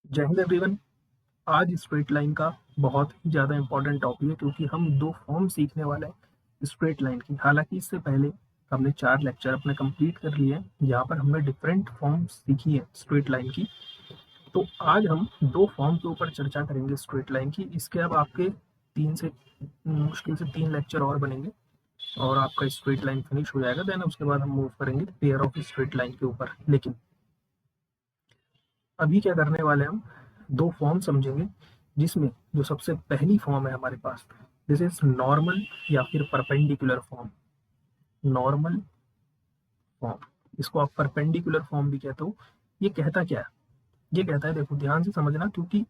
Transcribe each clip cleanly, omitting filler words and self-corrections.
जय हिंद एवरीवन। आज straight line का बहुत ही ज़्यादा इंपॉर्टेंट टॉपिक है क्योंकि हम दो फॉर्म सीखने वाले हैं स्ट्रेट लाइन की। हालांकि इससे पहले हमने 4 लेक्चर अपने कंप्लीट कर लिए हैं जहाँ पर हमने डिफरेंट फॉर्म सीखी है स्ट्रेट लाइन की। तो आज हम दो फॉर्म के ऊपर चर्चा करेंगे स्ट्रेट लाइन की। इसके अब आपके मुश्किल से 3 लेक्चर और बनेंगे और आपका स्ट्रेट लाइन फिनिश हो जाएगा। देन उसके बाद हम मूव करेंगे पेयर ऑफ स्ट्रेट लाइन के ऊपर। लेकिन अभी क्या करने वाले हैं, हम दो फॉर्म समझेंगे जिसमें जो सबसे पहली फॉर्म है हमारे पास, दिस इज नॉर्मल या फिर परपेंडिकुलर फॉर्म। नॉर्मल फॉर्म, इसको आप परपेंडिकुलर फॉर्म भी कहते हो। ये कहता क्या है? ये कहता है, देखो ध्यान से समझना, क्योंकि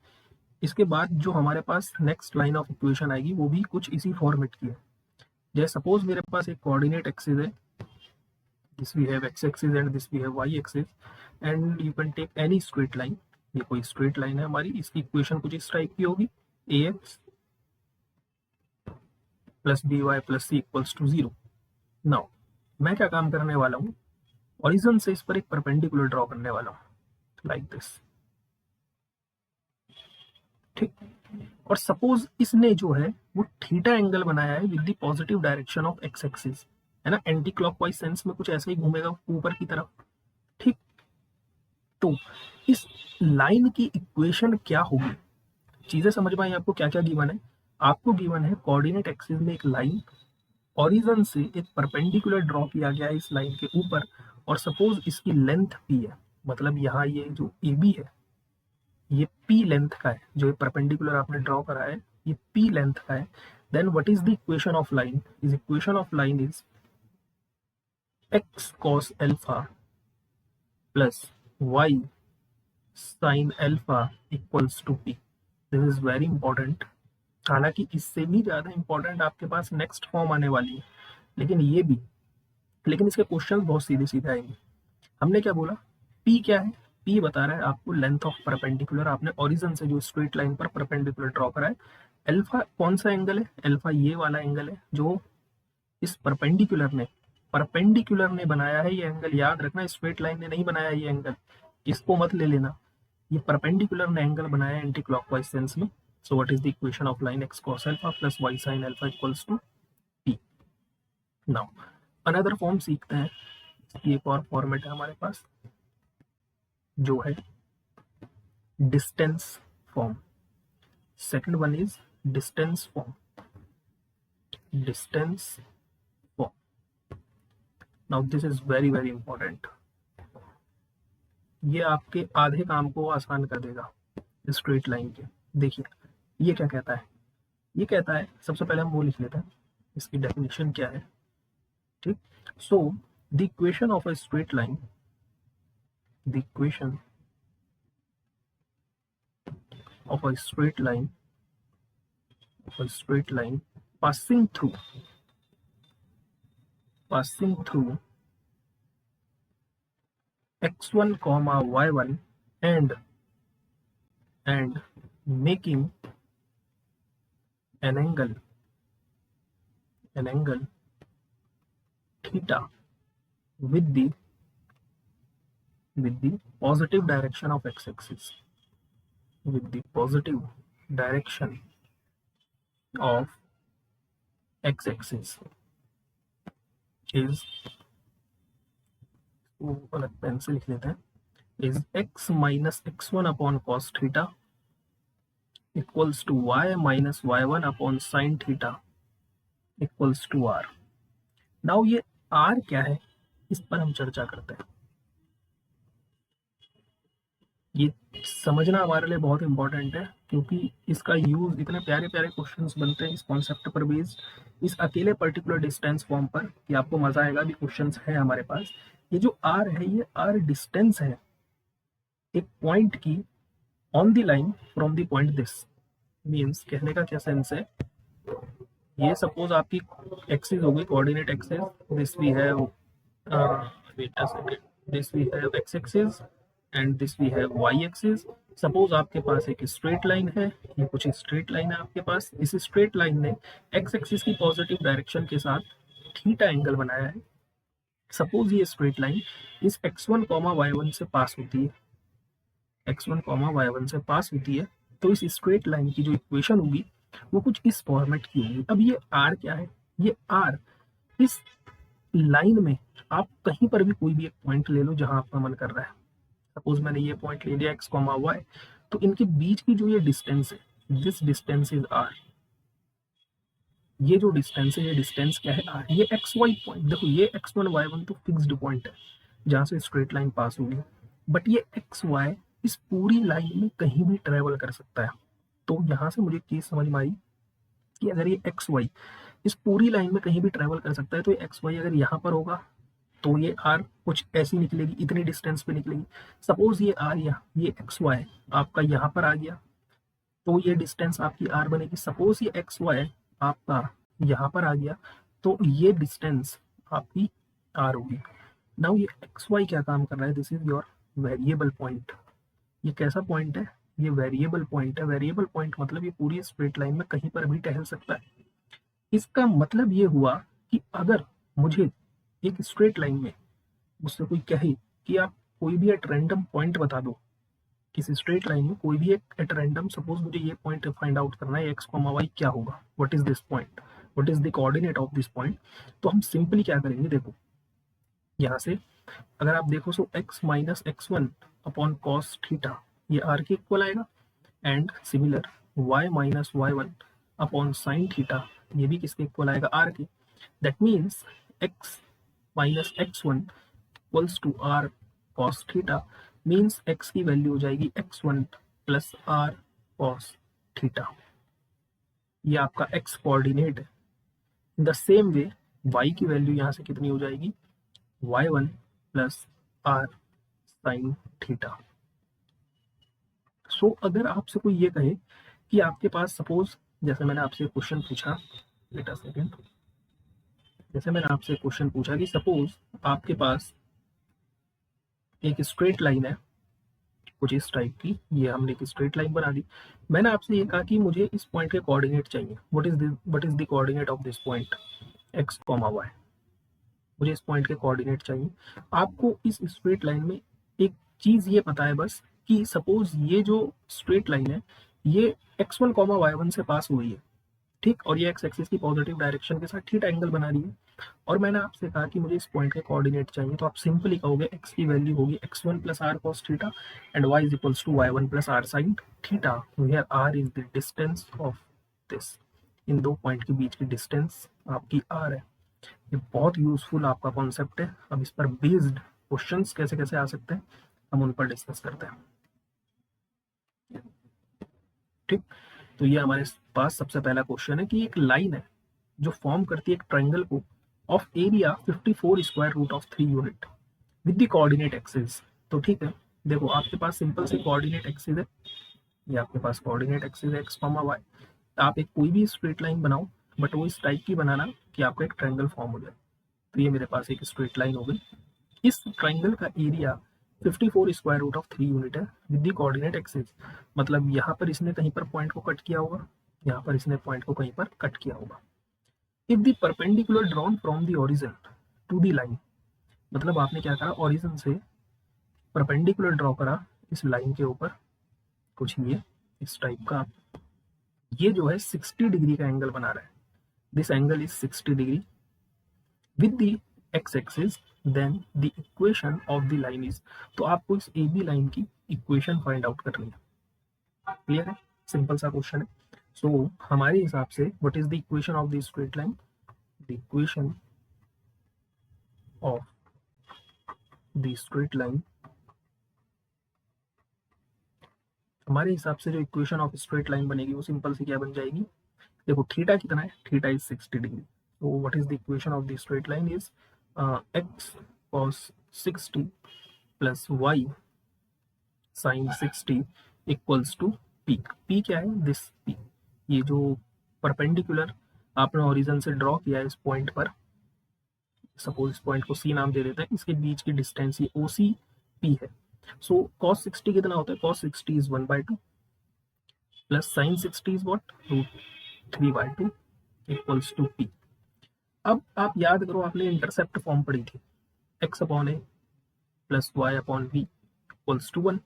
इसके बाद जो हमारे पास नेक्स्ट लाइन ऑफ इक्वेशन आएगी वो भी कुछ इसी फॉर्मेट की है। जैसे सपोज मेरे पास एक कोऑर्डिनेट एक्सिस है, this we have x axis and this we have y axis, and you can take any straight line. ये कोई स्ट्रेट लाइन है हमारी, इसकी इक्वेशन कुछ इस टाइप की होगी, a x plus b y plus c equals to 0। Now मैं क्या काम करने वाला हूँ, ओरिजिन से इस पर एक परपेंडिकुलर ड्रॉ करने वाला हूँ लाइक दिस। ठीक, और सपोज इसने जो है वो थीटा एंगल बनाया है with the positive direction of x axis, है ना, एंटी क्लॉकवाइज सेंस में कुछ ऐसा ही घूमेगा ऊपर की तरफ। ठीक, तो इस लाइन की इक्वेशन क्या होगी? चीजें समझ में आई आपको? क्या क्या गिवन है आपको? गिवन है कोऑर्डिनेट एक्सिस में एक लाइन, ओरिजिन से एक परपेंडिकुलर ड्रॉ किया गया है इस लाइन के ऊपर, और सपोज इसकी लेंथ p है, मतलब यहाँ ये जो AB है ये p लेंथ का है, जो परपेंडिकुलर आपने ड्रॉ करा है ये p लेंथ का है। Then what is the equation of line? Is equation of line is x cos alpha plus y sin alpha equals to p। This is very important. हालांकि इससे भी ज्यादा इंपॉर्टेंट आपके पास नेक्स्ट फॉर्म आने वाली है, लेकिन ये भी, लेकिन इसके क्वेश्चन बहुत सीधे सीधे आएंगे। हमने क्या बोला? P क्या है? P बता रहा है आपको लेंथ ऑफ परपेंडिकुलर, आपने ओरिजिन से जो स्ट्रेट लाइन पर परपेंडिकुलर ड्रॉ करा है। अल्फा कौन सा एंगल है? अल्फा ये वाला एंगल है जो इस परपेंडिकुलर ने बनाया है। ये एंगल याद रखना, स्ट्रेट लाइन ने नहीं बनाया ये एंगल, इसको मत ले लेना। ये परपेंडिकुलर ने एंगल बनाया है एंटी क्लॉकवाइज सेंस में। So what is the equation of line? x cos alpha plus y sin alpha equals to p। Now another form सीखते हैं। इसकी एक और फॉर्मेट है हमारे पास जो है distance form. Second one is distance form. Distance form, now this is very very important. ये आपके आधे काम को आसान कर देगा स्ट्रेट लाइन के। देखिए ये क्या कहता है? ये कहता है, सबसे पहले हम वो लिख लेते हैं, इसकी डेफिनेशन क्या है। ठीक, so the equation of a straight line, the equation of a straight line, passing through x1 comma y1 and making an angle theta with the positive direction of x-axis, with the positive direction of x-axis is, अलग pen से लिख लेते हैं, is x minus x1 upon cos theta equals to y minus y1 upon sin theta equals to r। Now ये r क्या है, इस पर हम चर्चा करते हैं। ये समझना हमारे लिए बहुत इंपॉर्टेंट है क्योंकि इसका यूज, इतने प्यारे प्यारे क्वेश्चंस बनते हैं इस कॉन्सेप्ट पर बेस्ड, इस अकेले पर्टिकुलर डिस्टेंस फॉर्म पर, कि आपको मजा आएगा। भी क्वेश्चंस है हमारे पास। ये जो r है ये r डिस्टेंस है एक पॉइंट की on the line from the point this. Means कहने का क्या सेंस है, ये सपोज आपकी एक्सिस होगी, coordinate axis, this we have wait a second, this we have x axis and this we have y axis. Suppose आपके पास एक स्ट्रेट लाइन है, ये कुछ स्ट्रेट लाइन है आपके पास। इस स्ट्रेट लाइन ने एक्स एक्सिस की पॉजिटिव डायरेक्शन के साथ थीटा एंगल बनाया है। सपोज ये स्ट्रेट लाइन इस x1 कॉमा y1 से पास होती है, x1 कॉमा y1 से पास होती है, तो इस स्ट्रेट लाइन की जो इक्वेशन होगी वो कुछ इस फॉर्मेट की होगी। अब ये r क्या है, ये r इस लाइन में आप कहीं पर भी कोई भी एक पॉइंट ले लो जहां आपका मन कर रहा है। सपोज मैंने ये पॉइंट ले लिया x कॉमा वाई, तो इनके बीच की जो ये डिस्टेंस है, दिस डिस्टेंस इज r। ये जो डिस्टेंस है, ये डिस्टेंस क्या है r। ये एक्स वाई पॉइंट, देखो ये x1 y1 तो फिक्स्ड पॉइंट है जहां से स्ट्रेट लाइन पास होगी, बट ये एक्स वाई इस पूरी लाइन में कहीं भी ट्रेवल कर सकता है। तो यहाँ से मुझे चीज समझ में आई कि अगर ये एक्स वाई इस पूरी लाइन में कहीं भी ट्रेवल कर सकता है, तो ये एक्स वाई अगर यहाँ पर होगा तो ये आर कुछ ऐसी निकलेगी, इतनी डिस्टेंस पे निकलेगी। सपोज ये आर या ये एक्स वाई आपका यहाँ पर आ गया, तो ये डिस्टेंस आपकी आर बनेगी। सपोज ये एक्स वाई आपका यहाँ पर आ गया, तो ये डिस्टेंस आपकी आर होगी। नाउ ये एक्स वाई क्या काम कर रहा है, this is your variable point. ये कैसा पॉइंट है, ये वेरिएबल पॉइंट है। वेरिएबल पॉइंट मतलब ये पूरी स्ट्रेट लाइन में कहीं पर भी टहल सकता है। इसका मतलब ये हुआ कि अगर मुझे एक स्ट्रेट लाइन में मुझसे कोई कहे कि आप कोई भी एट रैंडम पॉइंट बता दो, किसी स्ट्रेट लाइन में कोई भी एक एट रैंडम, सपोज मुझे ये पॉइंट फाइंड आउट करना है एक्स कॉमा वाई क्या होगा, what is this point, what is the coordinate of this point, तो हम सिंपली क्या करेंगे, देखो यहाँ से अगर आप देखो so x minus x1 upon cos theta ये r के इक्वल आएगा, and similar y minus y1 upon sine theta ये भी किसके इक्वल आएगा, r के। That means x minus x1 equals to r cos theta, means x की value हो जाएगी x1 plus r cos theta. ये आपका x कोऑर्डिनेट है। In the same way y की वैल्यू यहाँ से कितनी हो जाएगी, y1 plus r sine theta. So अगर आपसे कोई ये कहे कि आपके पास सपोज, जैसे मैंने आपसे क्वेश्चन पूछा, वेट अ सेकंड, जैसे मैंने आपसे क्वेश्चन पूछा कि सपोज आपके पास एक स्ट्रेट लाइन है कुछ इस टाइप की, ये हमने एक स्ट्रेट लाइन बना दी। मैंने आपसे ये कहा कि मुझे इस पॉइंट के कोऑर्डिनेट चाहिए, what is the coordinate of this point x comma y, मुझे इस पॉइंट के कोऑर्डिनेट चाहिए। आपको इस स्ट्रेट लाइन में एक चीज ये पता है बस कि सपोज ये जो स्ट्रेट लाइन है ये x1 कॉमा y1 से पास हुई है, ठीक, और ये एक्स एक्सिस की पॉजिटिव डायरेक्शन के साथ थीटा एंगल बना रही है, और मैंने आपसे कहा कि मुझे इस पॉइंट के कोऑर्डिनेट चाहिए, तो आप सिंपली कहोगे x की वैल्यू होगी x1 plus r cos theta and y is equals to y1 plus r sin theta, where r is the distance of this, इन दो पॉइंट के बीच की डिस्टेंस आपकी r है। ये बहुत यूजफुल आपका कॉन्सेप्ट है। अब इस पर बेस्ड क्वेश्चंस कैसे कैसे आ सकते हैं हम उन पर डिस्कस करते हैं, ठीक। तो ये हमारे पास सबसे पहला क्वेश्चन है कि एक लाइन है जो फॉर्म करती है एक ट्रायंगल को of area 54 square root of 3 unit with the coordinate axis. तो ठीक है, देखो आपके पास सिंपल से कोऑर्डिनेट एक्सिस है, ये आपके पास कोऑर्डिनेट एक्सिस है एक्स कॉमा वाई। आप एक कोई भी स्ट्रेट लाइन बनाओ, बट वो इस टाइप की बनाना कि आपका एक ट्रायंगल फॉर्म हो जाए। तो ये मेरे पास एक स्ट्रेट लाइन हो गई, इस ट्रायंगल का area 54 square root of 3 unit है विद द कोऑर्डिनेट एक्सिस, मतलब यहाँ पर इसने कहीं पर पॉइंट को कट किया होगा, यहाँ पर इसने पॉइंट को कहीं पर कट किया होगा। If the perpendicular drawn from the origin to the line, मतलब आपने क्या करा, ओरिजिन से परपेंडिकुलर ड्रॉ करा इस लाइन के ऊपर, कुछ ये इस टाइप का, ये जो है 60 डिग्री का एंगल बना रहा है, this angle is 60 degree with the x axis, then the equation of the line is, तो आपको इस ए बी लाइन की इक्वेशन फाइंड आउट करनी है। क्लियर है, सिंपल सा क्वेश्चन है। सो हमारे हिसाब से what is the equation of the straight line, the equation of the straight line, हमारे हिसाब से जो इक्वेशन ऑफ स्ट्रेट लाइन बनेगी वो सिंपल सी क्या बन जाएगी, देखो थीटा कितना है, theta is 60 degree, so what is the equation of the straight line is x cos 60 plus y sin 60 equals to p। p क्या है, दिस p, ये जो परपेंडिकुलर आपने ओरिजिन से ड्रॉ किया है इस पॉइंट पर, सपोज इस पॉइंट को c नाम दे देते हैं, इसके बीच की डिस्टेंस ये OC p है। सो cos 60 कितना होता है, cos 60 is 1/2 plus sin 60 is what, √3/2 equals to p। अब आप याद करो आपने इंटरसेप्ट फॉर्म पढ़ी थी, x upon a plus y upon b equals to 1।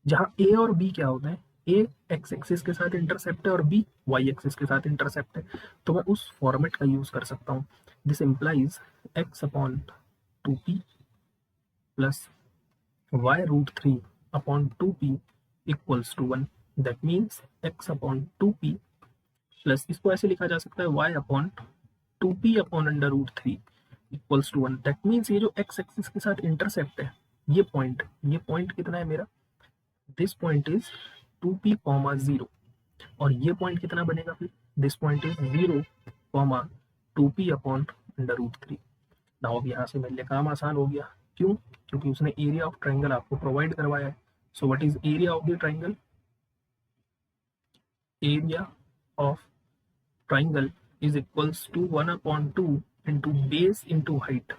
जहाँ ए और बी क्या होता है, ए एक्स एक्सिस के साथ इंटरसेप्ट है और बी वाई एक्सिस के साथ इंटरसेप्ट है, तो मैं उस फॉर्मेट का यूज कर सकता हूँ। This implies x upon 2p plus y root 3 upon 2p equals to 1। That means x upon 2p plus, इसको ऐसे लिखा जा सकता है y upon 2p upon under root 3 equals to 1। That means ये जो एक्स एक्सिस के साथ इंटरसेप्ट है, ये पॉइंट कितना है मेरा, this point is 2p comma 0, और ये पॉइंट कितना बनेगा फिर, this point is 0 comma 2p upon under root 3। Now अब यहाँ से मेरे लिए काम आसान हो गया, क्यों, क्योंकि उसने एरिया ऑफ ट्राइंगल आपको प्रोवाइड करवाया है। So what is area of the triangle, area of triangle is equals to 1 upon 2 into base into height.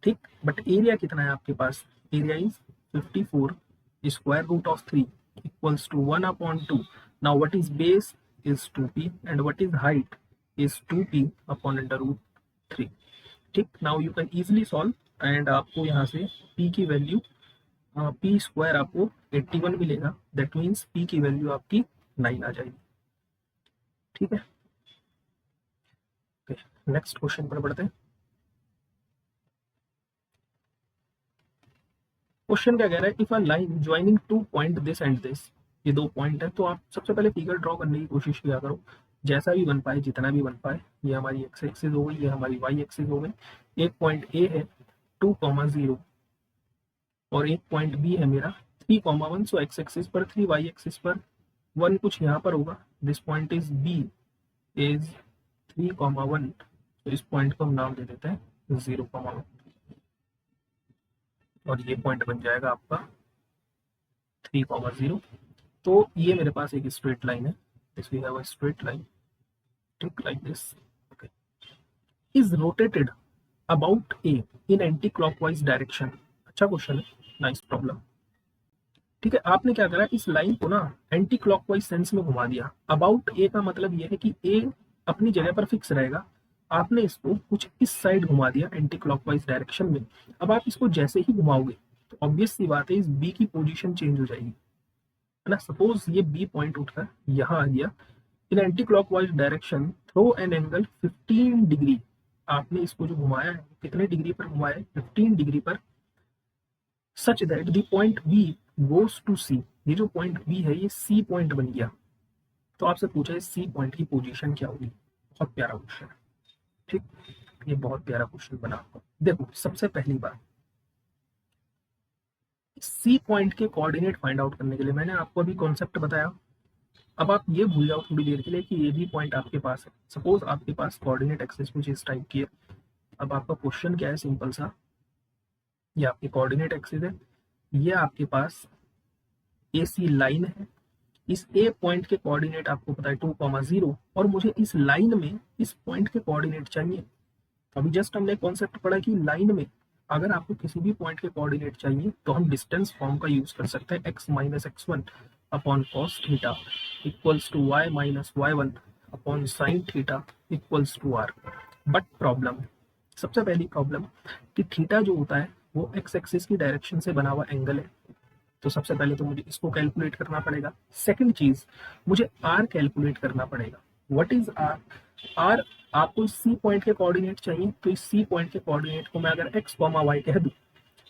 ठीक, बट एरिया कितना है आपके पास, area is 54 square root of 3 equals to 1 upon 2। Now what is base is 2p and what is height is 2p upon under root 3। ठीक, now you can easily solve and आपको यहाँ से p की value p square आपको 81 मिलेगा। That means p की value आपकी 9 आ जाएगी। ठीक है, नेक्स्ट क्वेश्चन पर बढ़ते हैं। क्वेश्चन क्या कह रहा है, if a line joining 2 point this and this, ये 2 पॉइंट है, तो आप सबसे पहले फिगर ड्रॉ करने की कोशिश किया करो, जैसा भी बन पाए, जितना भी बन पाए। ये हमारी एक्स एक्सिस हो गई, ये हमारी वाई एक्सिस हो गई। एक पॉइंट ए है 2,0 और एक पॉइंट बी है मेरा 3,1। सो एक्स एक्सिस पर 3, वाई एक्सिस पर 1 कुछ यहाँ पर होगा। This point is B is 3,1, तो इस पॉइंट को हम नाम दे देते हैं 0,1 और ये पॉइंट बन जाएगा आपका 3,0। तो ये मेरे पास एक स्ट्रेट लाइन है, this we have a straight line, ठीक, like this, okay, is rotated about A in anticlockwise direction. अच्छा क्वेश्चन है, नाइस प्रॉब्लम। ठीक है, आपने क्या करा, इस लाइन को ना एंटी क्लॉकवाइज सेंस में घुमा दिया। अबाउट ए का मतलब ये है कि ए अपनी जगह पर फिक्स रहेगा, आपने इसको कुछ इस साइड घुमा दिया एंटी क्लॉकवाइज डायरेक्शन में। अब आप इसको जैसे ही घुमाओगे तो ऑब्वियस सी बात है, इस बी की पोजीशन चेंज हो जाएगी, है ना। सपोज ये बी पॉइंट उठकर यहाँ आ गया in anticlockwise direction through an angle 15 degree. आपने इसको जो घुमाया है कितने डिग्री पर घुमाया है, 15 डिग्री पर, such that the point B goes to C. ये जो पॉइंट बी है ये सी पॉइंट बन गया। तो आपसे पूछा है सी पॉइंट की पोजीशन क्या होगी। बहुत प्यारा क्वेश्चन है, ठीक, ये बहुत प्यारा क्वेश्चन बना। देखो सबसे पहली बात, सी पॉइंट के कोऑर्डिनेट फाइंड आउट करने के लिए मैंने आपको अभी कॉन्सेप्ट बताया। अब आप ये भूल जाओ थोड़ी देर के लिए कि ये भी पॉइंट आपके पास है। सपोज आपके पास कोऑर्डिनेट एक्सिस कुछ इस टाइप की है। अब आपका क्वेश्चन क्या है, सिंपल सा, ये आपकी कोऑर्डिनेट एक्सिस है, ये आपके पास ए सी लाइन है। इस ए पॉइंट के कोऑर्डिनेट आपको पता है 2,0 और मुझे इस लाइन में इस पॉइंट के कोऑर्डिनेट चाहिए। अभी जस्ट हमने कॉन्सेप्ट पढ़ा कि लाइन में अगर आपको किसी भी पॉइंट के कोऑर्डिनेट चाहिए तो हम डिस्टेंस फॉर्म का यूज कर सकते हैं, x minus x1 upon cos theta equals to y minus y1 upon sine theta equals to r। But problem, सबसे पहली प्रॉब्लम कि थीटा जो होता है वो x एक्सिस की डायरेक्शन से बना हुआ एंगल है, तो सबसे पहले तो मुझे इसको कैलकुलेट करना पड़ेगा। सेकंड चीज, मुझे r कैलकुलेट करना पड़ेगा। व्हाट इज r, r आपको इस सी पॉइंट के कोऑर्डिनेट चाहिए, तो इस सी पॉइंट के कोऑर्डिनेट को मैं अगर x कॉमा y कह दूं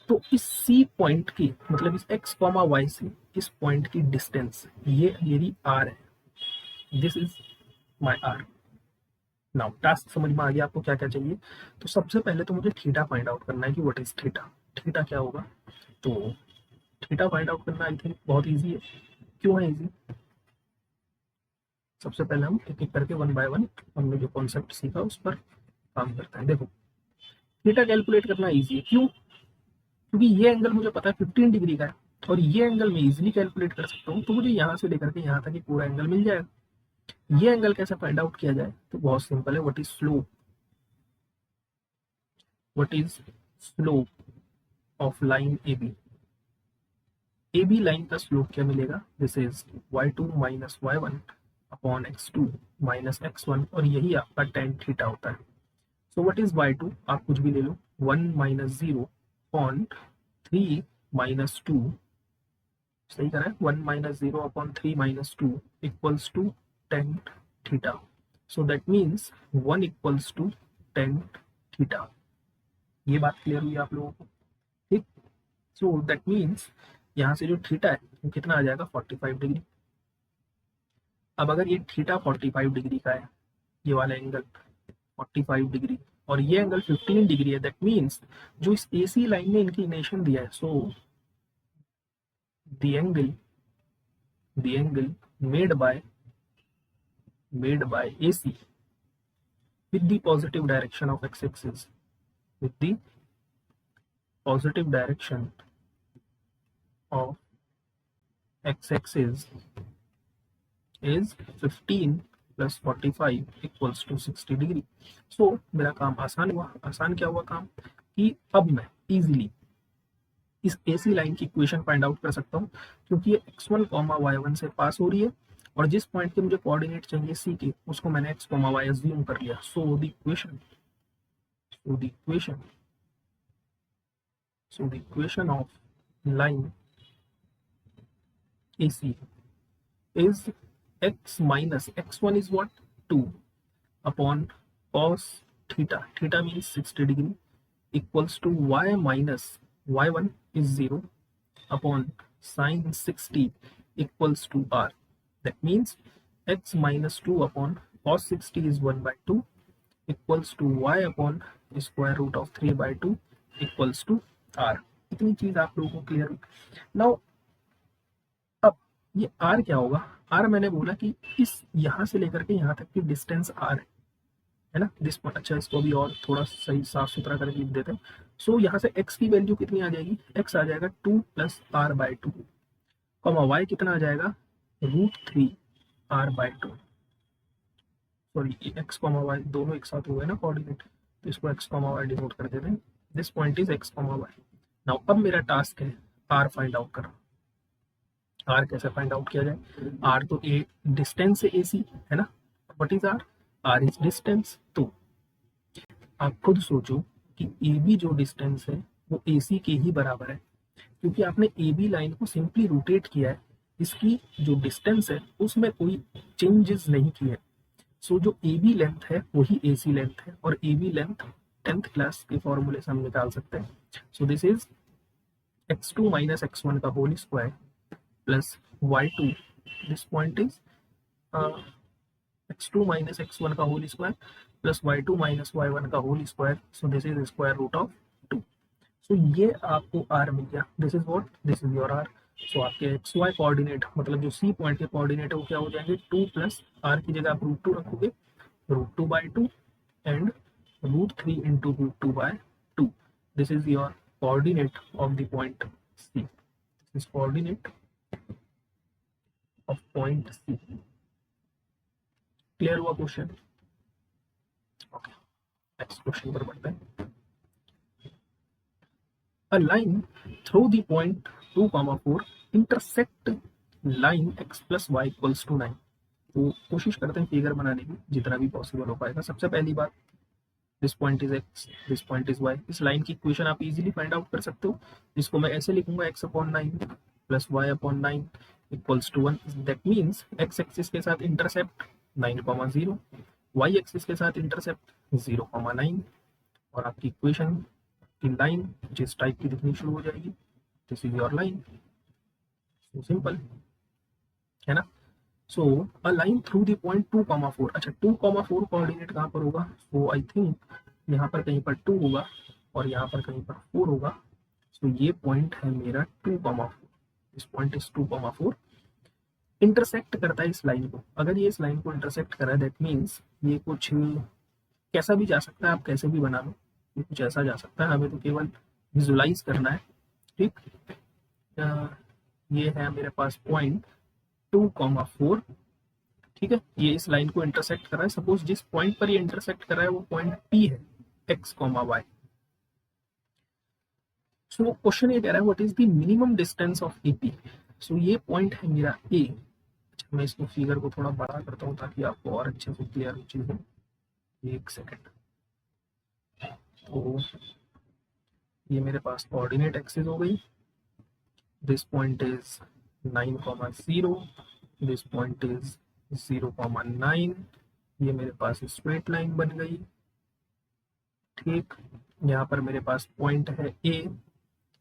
तो इस सी पॉइंट की मतलब इस x कॉमा y से इस पॉइंट की डिस्टेंस ये मेरी r है, this is my r। Now task समझ में आ गया आपको क्या क्या चाहिए। तो सबसे पहले तो मुझे थीटा फाइंड आउट करना है कि व्हाट इज थीटा, थीटा क्या होगा। तो थीटा फाइंड आउट करना आई थिंक बहुत ईजी है। क्यों है ईजी, सबसे पहले हम एक एक करके 1 बाय 1 हमने जो कॉन्सेप्ट सीखा उस पर काम करते हैं। देखो थीटा कैलकुलेट करना इजी है, क्यों, क्योंकि ये एंगल मुझे पता है 15 डिग्री का है और ये एंगल मैं इजीली कैलकुलेट कर सकता हूँ। तो मुझे यहाँ से लेकर के यहाँ तक पूरा एंगल मिल जाएगा। ये एंगल कैसे फाइंड आउट किया जाए, तो बहुत सिंपल है, what is slope, what is slope of line A B line का स्लोप क्या मिलेगा, this is y2 minus y1 upon x2 minus x1 और यही आपका tan थीटा होता है। सो व्हाट इज y2, आप कुछ भी ले लो, 1 माइनस 0 अपॉन 3 माइनस 2 सही करा है, 1 minus 0/3 minus 2 equals to tan theta. So that means 1 equals to tan theta. ये बात क्लियर हुई आप लोगों को? ठीक। सो दैट मीन्स यहाँ से जो थीटा है वो कितना आ जाएगा, 45 डिग्री। अब अगर ये थीटा 45 डिग्री का है, ये वाला एंगल 45 डिग्री, और ये एंगल 15 डिग्री है, दैट मीन्स जो इस AC लाइन में इंक्लिनेशन दिया है, so the angle made by AC with the positive direction of x-axis, with the positive direction of x-axis is 15 plus 45 equals to 60 degree. सो मेरा काम आसान हुआ। आसान क्या हुआ काम, कि अब मैं इजीली इस AC लाइन की इक्वेशन फाइंड आउट कर सकता हूँ, क्योंकि ये x1, y1 से पास हो रही है, और जिस पॉइंट के मुझे कोऑर्डिनेट चाहिए C के, उसको मैंने x, y अज्यूम कर लिया। So the equation of line AC is x minus x1 is what, 2 upon cos theta, theta means 60 degree, equals to y minus y1 is 0 upon sin 60 equals to r. That means x minus 2 upon cos 60 is 1 by 2 equals to y upon square root of 3 by 2 equals to r. इतनी चीज आप लोगों को clear हुई? Now अब ये r क्या होगा, r मैंने बोला कि इस यहाँ से लेकर के यहाँ तक की डिस्टेंस r है ना, दिस पॉइंट। अच्छा, इसको भी और थोड़ा सही साफ सुथरा करके लिख देते हैं। सो यहाँ से x की वैल्यू कितनी आ जाएगी, x आ जाएगा 2 प्लस r बाई 2, y कितना आ जाएगा, √3 r by 2। Sorry, x, y दोनों एक साथ हो गए ना कोऑर्डिनेट, तो इसको x, y डिनोट कर देते हैं। This point is x, y। Now अब मेरा टास्क है r फाइंड आउट करना। r कैसे फाइंड आउट किया जाए, r तो ए डिस्टेंस है AC है ना, what is r is distance. तो आप खुद सोचो कि AB जो डिस्टेंस है वो AC के ही बराबर है, क्योंकि आपने AB लाइन को सिंपली रोटेट किया है, इसकी जो डिस्टेंस है उसमें कोई चेंजेस नहीं किए। सो जो AB लेंथ है वही AC लेंथ है, और AB लेंथ 10th क्लास के फॉर्मूले से हम निकाल सकते हैं। सो this is x2 minus x1 का whole square plus y2, this point is x2 minus x1 का whole square plus y2 minus y1 का whole square. So this is square root of 2। So ये आपको r मिल गया। This is what, this is your r। So आपके xy coordinate, मतलब जो C point के कोऑर्डिनेट है वो क्या हो जाएंगे, 2 प्लस r की जगह आप √2 रखोगे, √2 by 2 and √3 into √2 by 2। This is your coordinate of the point C. This is coordinate of point C. Clear हुआ क्वेश्चन? ओके, नेक्स्ट क्वेश्चन पर बढ़ते हैं। A line through the point 2, 4 intersect line x plus y equals to 9। तो कोशिश करते हैं figure बनाने की जितना भी पॉसिबल हो पाएगा। सबसे पहली बात, this point is x, this point is y। इस लाइन की इक्वेशन आप इजीली फाइंड आउट कर सकते हो, जिसको मैं ऐसे लिखूंगा x/9 plus y/9 equals to 1। That means x axis के साथ इंटरसेप्ट 9,0, y एक्सिस के साथ इंटरसेप्ट 0,9, और आपकी इक्वेशन की लाइन जिस टाइप की दिखनी शुरू हो जाएगी, this is your line. So simple है ना। So a line through the point 2, 4। अच्छा, 2, 4 कोऑर्डिनेट कहाँ पर होगा, सो आई थिंक यहाँ पर कहीं पर 2 होगा और यहाँ पर कहीं पर 4 होगा। सो ये पॉइंट है मेरा 2, 4। इस पॉइंट इज 2, 4 इंटरसेक्ट करता है इस लाइन को। अगर ये इस लाइन को इंटरसेक्ट करा है, दैट मीन्स ये कुछ कैसा भी जा सकता है, आप कैसे भी बना लो, ये कुछ ऐसा जा सकता है, हमें तो केवल विजुलाइज करना है। ठीक, ये है मेरे पास पॉइंट 2, 4। ठीक है, ये इस लाइन को इंटरसेक्ट कर रहा है। सपोज जिस पॉइंट पर ये इंटरसेक्ट कर रहा है वो पॉइंट P है, x, y। सो क्वेश्चन ये कह रहा है what is the minimum distance of AP। सो ये पॉइंट है मेरा A। अच्छा, मैं इसको फिगर को थोड़ा बड़ा करता हूँ ताकि आपको और अच्छे से क्लियर हो चीजें। एक सेकेंड। तो ये मेरे पास कोऑर्डिनेट एक्सिस हो गई, this point is 9,0, this point is 0,9, ये मेरे पास स्ट्रेट लाइन बन गई। ठीक, यहाँ पर मेरे पास पॉइंट है ए,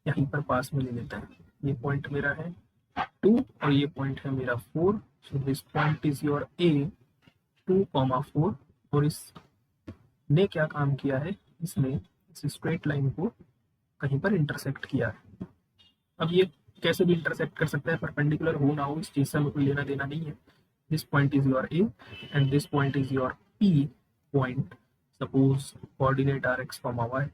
यहीं पर पास में ले लेते हैं, ये पॉइंट मेरा है 2 और ये पॉइंट है मेरा 4, so this point is your A 2,4, और इसने क्या काम किया है, इसने इस स्ट्रेट लाइन को कहीं पर इंटरसेक्ट किया है। अब ये कैसे भी इंटरसेक्ट कर सकता है, परपेंडिकुलर हो ना हो इस चीज से हमें कोई लेना देना नहीं है। This point is your A and this point is your P point, suppose coordinate are x comma y.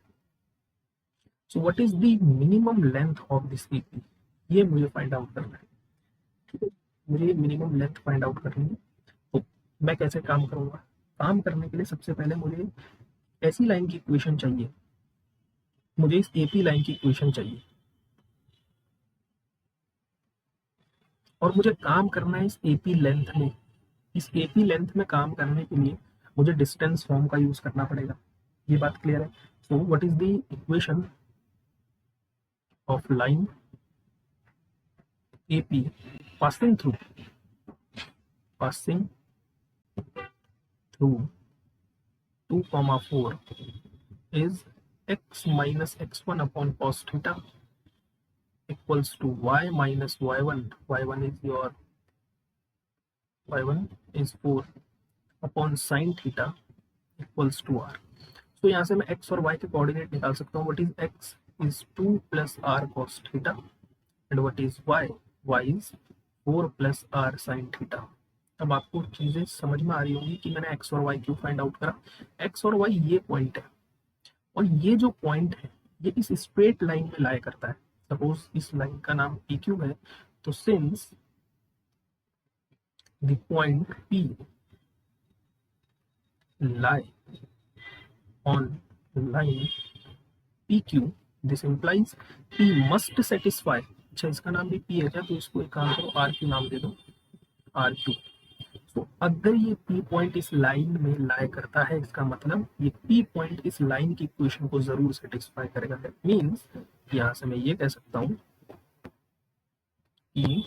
So what is the minimum length of this AP, ये मुझे फाइंड आउट करना है। ठीक है, मुझे मिनिमम लेंथ फाइंड आउट करनी है। तो मैं कैसे काम करूंगा, काम करने के लिए सबसे पहले मुझे ऐसी लाइन की इक्वेशन चाहिए, मुझे इस एपी लाइन की इक्वेशन चाहिए, और मुझे काम करना है इस एपी लेंथ में। इस एपी लेंथ में काम करने के लिए मुझे डिस्टेंस फॉर्म का यूज करना पड़ेगा, ये बात क्लियर है। So what is the equation of line AP passing through 2,4 is x minus x1 upon cos theta equals to y minus y1, y1 is 4 upon sin theta equals to r। तो यहाँ से मैं x और y के coordinate निकाल सकता हूँ। What is x is 2 plus r cos theta and what is y is 4 plus r sin theta. अब आपको चीजें समझ में आ रही होंगी कि मैंने x और y क्यों फाइंड आउट करा। x और y ये पॉइंट है, और ये जो पॉइंट है ये इस स्ट्रेट लाइन में लाई करता है। सपोज इस लाइन का नाम PQ है, तो since the point P lie on line PQ, this implies P must satisfy। अच्छा, इसका नाम भी P है क्या, तो इसको एक काम करो RQ नाम दे दो, RQ। तो अगर ये P पॉइंट इस लाइन में लाई करता है, इसका मतलब ये P पॉइंट इस लाइन की इक्वेशन को जरूर सेटिस्फाई करेगा। दैट मीन्स यहाँ से मैं ये कह सकता हूँ कि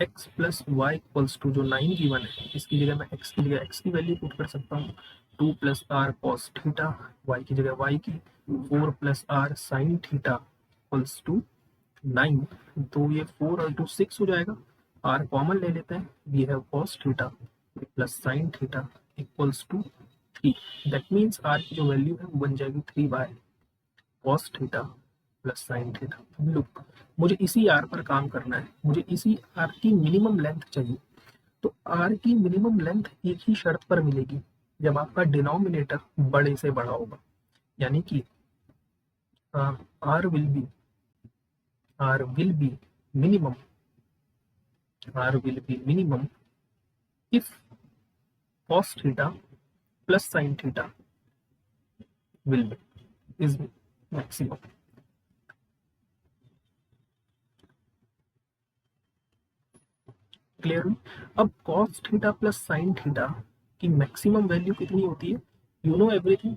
x plus Y equals to जो 9 गिवन है, इसकी जगह मैं x की जगह x की वैल्यू पुट कर सकता हूँ 2 plus r cos theta, y की जगह y की 4 plus r sine theta equals to 9। तो ये 4 और 2 6 हो जाएगा, r कॉमन ले लेते हैं, we have cos theta plus sine theta equals to 3। That means r की जो वैल्यू है वो बन जाएगी 3 by cos theta plus sine theta. Look, मुझे इसी आर पर काम करना है, मुझे इसी आर की मिनिमम लेंथ चाहिए। तो आर की मिनिमम लेंथ एक ही शर्त पर मिलेगी, जब आपका डिनोमिनेटर बड़े से बड़ा होगा, यानी कि r will be minimum if cos theta plus sine theta will be is maximum. Clear हुई। अब cos theta plus sine theta की मैक्सिमम वैल्यू कितनी होती है, you know everything,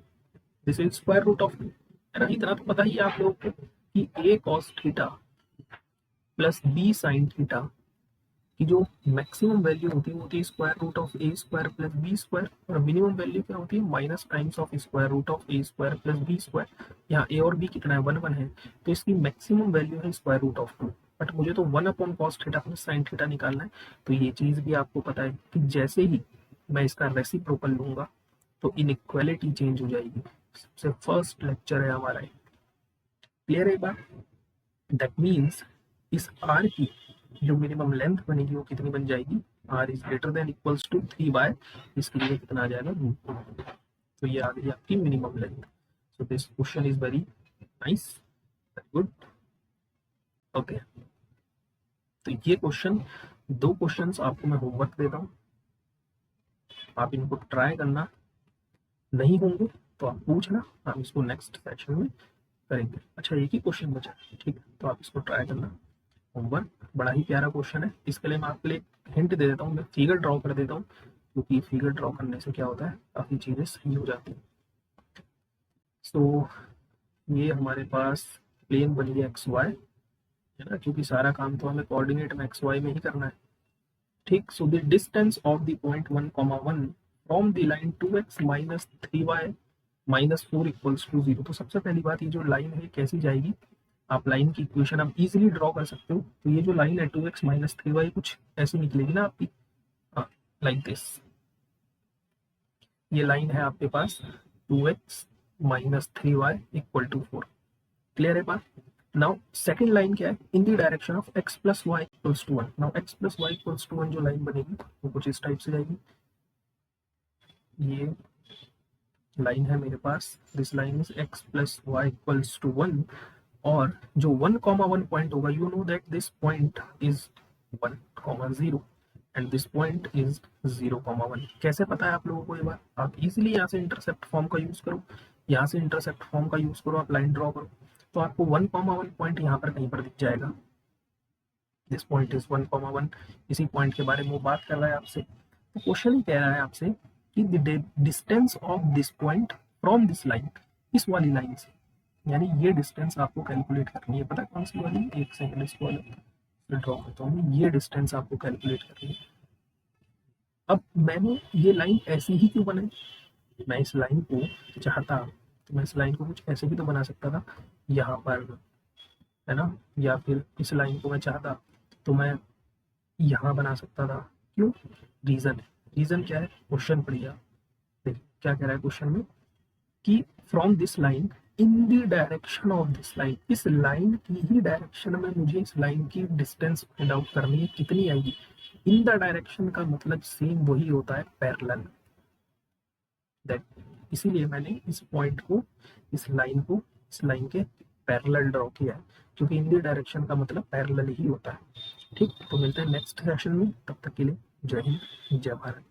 this is square root of 2, है ना। इतना तो पता ही है आप लोगों को कि a cos theta plus b sine theta की जो मैक्सिमम वैल्यू होती है square root of a square plus b square, और मिनिमम वैल्यू क्या होती है minus times of square root of a square plus b square. यहाँ a और b कितना है 1 है, तो इसकी मैक्सिमम वैल्यू है स्क्वायर रूट ऑफ 2, बट मुझे तो 1 upon cos theta plus sine theta निकालना है। तो ये चीज भी आपको पता है कि जैसे ही मैं इसका रेसिप्रोकल लूंगा तो इनइक्वालिटी चेंज हो जाएगी। सबसे फर्स्ट लेक्चर है हमारा, क्लियर है बात। दैट मीन्स इस आर की जो मिनिमम लेंथ बनेगी वो कितनी बन जाएगी, r is greater than equals to 3 by, इसके लिए कितना आ जाएगा रूट 2। तो ये आ गई आपकी minimum length. So this question is very nice, very good. Okay, तो ये क्वेश्चन, 2 क्वेश्चंस आपको मैं होमवर्क देता हूँ, आप इनको ट्राई करना, नहीं होंगे तो आप पूछना, हम इसको नेक्स्ट सेक्शन में करेंगे। अच्छा, एक ही क्वेश्चन बचा है, ठीक है, तो आप इसको ट्राई करना। होमवर्क बड़ा ही प्यारा क्वेश्चन है, इसके लिए मैं आपके लिए हिंट दे देता हूँ, मैं फिगर ड्रॉ कर देता हूँ, क्योंकि फिगर ड्रॉ करने से क्या होता है काफ़ी चीज़ें सही हो जाती हैं। सो ये हमारे पास प्लेन बन गया XY, है ना, क्योंकि सारा काम तो हमें कोऑर्डिनेट में एक्स वाई में ही करना है। ठीक, so the distance of the point 1,1 from the line 2x minus 3y minus 4 equals to 0। तो सबसे पहली बात, ये जो लाइन है कैसी जाएगी, आप लाइन की इक्वेशन आप इजीली ड्रॉ कर सकते हो। तो ये जो लाइन है 2x माइनस 3y कुछ ऐसी निकलेगी ना आपकी, लाइक दिस। ये लाइन है आपके पास 2x minus 3y equal to 4। Clear है बात। नाउ सेकंड लाइन क्या है, in the direction of x plus Y equals to 1। Now x plus Y equals to 1 जो लाइन बनेगी वो कुछ इस टाइप से जाएगी। ये लाइन है मेरे पास, this line is x plus Y equals to 1, और जो 1,1 पॉइंट होगा, you know that this point is 1,0 and this point is 0,1। कैसे पता है आप लोगों को ये बात, आप इजीली यहाँ से इंटरसेप्ट फॉर्म का यूज करो, यहाँ से इंटरसेप्ट फॉर्म का यूज करो, आप लाइन ड्रॉ करो, तो आपको 1,1 पॉइंट यहाँ पर कहीं पर दिख जाएगा। दिस पॉइंट इज 1,1, इसी पॉइंट के बारे में वो बात कर रहा है आपसे। तो क्वेश्चन ही कह रहा है आपसे कि the distance of this point from this line, इस वाली लाइन से, यानी ये डिस्टेंस आपको कैलकुलेट करनी है। पता कौन सी वाली, एक सेकंड इसको अलग ड्रॉ करता हूँ। ये डिस्टेंस आपको कैलकुलेट करनी है। अब मैंने ये लाइन ऐसी ही क्यों बनाई, मैं इस लाइन को चाहता तो मैं इस लाइन को कुछ ऐसे भी तो बना सकता था यहाँ पर, है ना, या फिर इस लाइन को मैं चाहता तो मैं यहाँ बना सकता था। क्यों, रीजन है। रीजन क्या है, क्वेश्चन पढ़िए। देखिए क्या कह रहा है क्वेश्चन में कि from this line in the direction of this line, इस लाइन की ही डायरेक्शन में मुझे इस लाइन की डिस्टेंस फाइंड आउट करनी है, कितनी आएगी। इन द डायरेक्शन का मतलब सेम वही होता है पैरेलल, दैट इसीलिए मैंने इस पॉइंट को, इस लाइन को इस लाइन के पैरेलल ड्रॉ किया है, क्योंकि इन द डायरेक्शन का मतलब पैरेलल ही होता है। ठीक, तो मिलते हैं नेक्स्ट सेशन में, तब तक के लिए जय हिंद जय भारत।